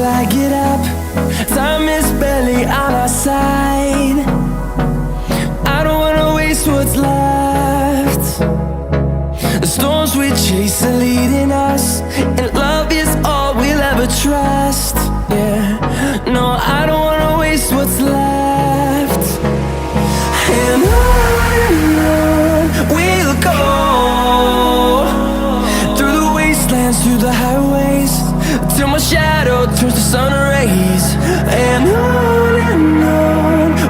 till I get up. Time is barely on our side. I don't wanna waste what's left. The storms we chase are leading us, and love is all we'll ever trust. Yeah, no, I don't wanna waste what's left. And on we'll go, through the wastelands, through the highways, till my shadow turns to sun rays. And on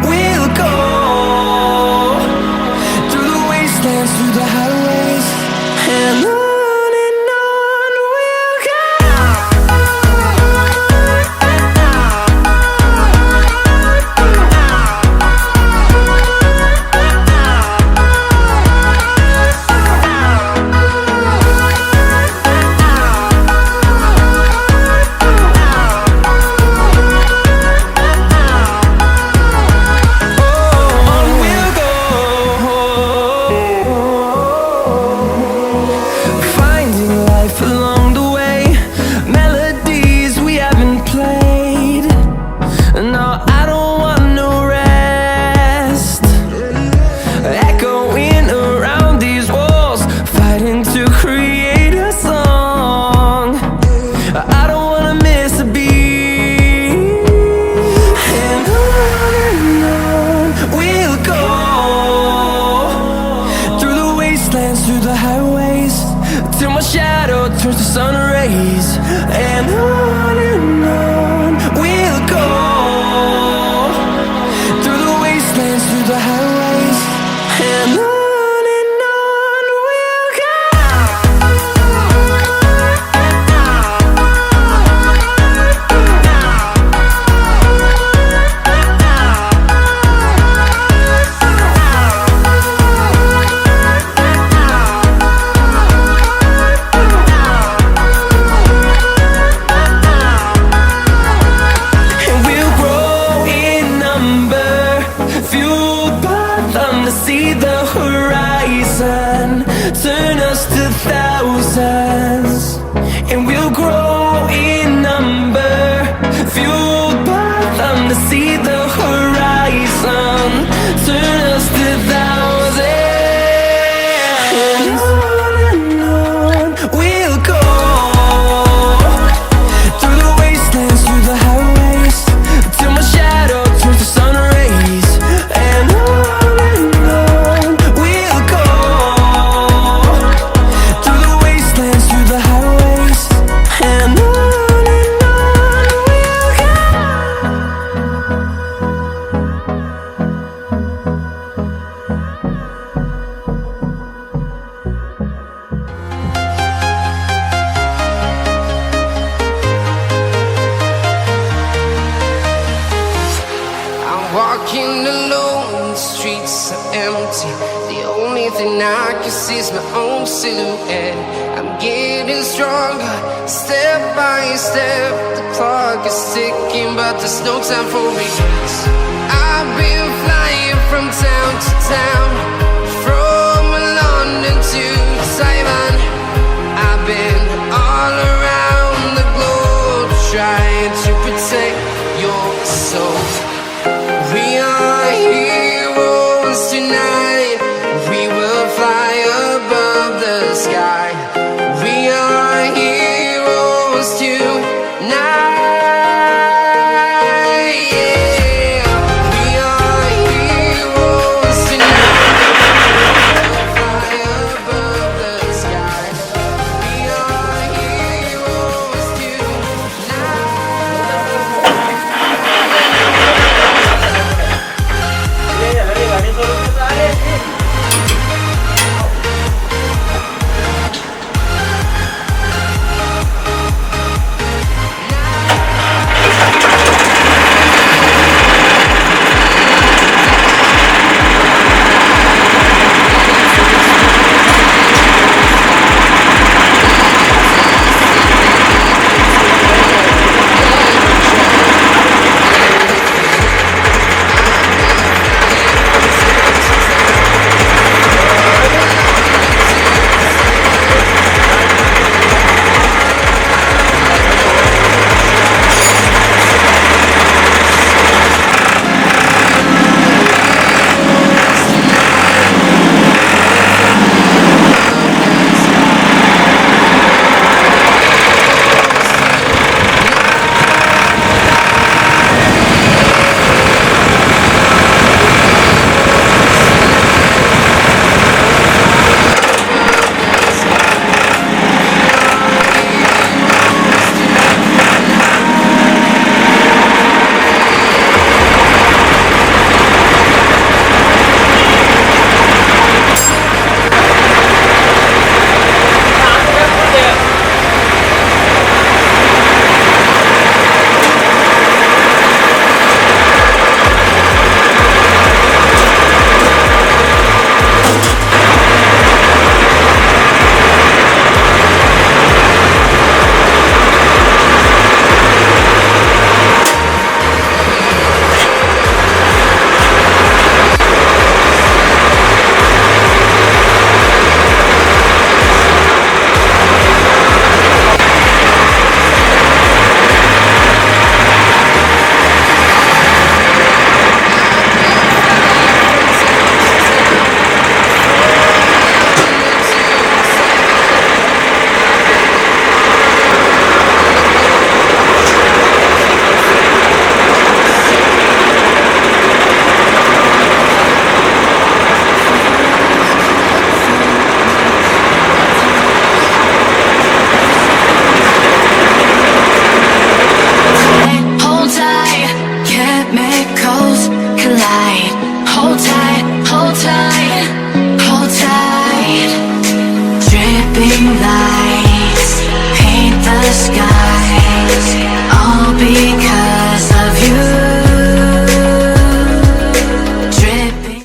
we'll go, through the wastelands, through the highways, and on. Through the highways, till my shadow turns to sun rays. And on we'll go, through the wastelands, through the highways, and on. See the horizon turn us to thousands, and we'll grow in number, fueled by them. To see the horizon turn us to thousands, and on we'll go, through the wastelands, through the highways, till my shadow turns to sun rays. And walking alone, the streets are empty. The only thing I can see is my own silhouette. I'm getting stronger, step by step. The clock is ticking, but there's no time for regrets. I've been flying from town to town,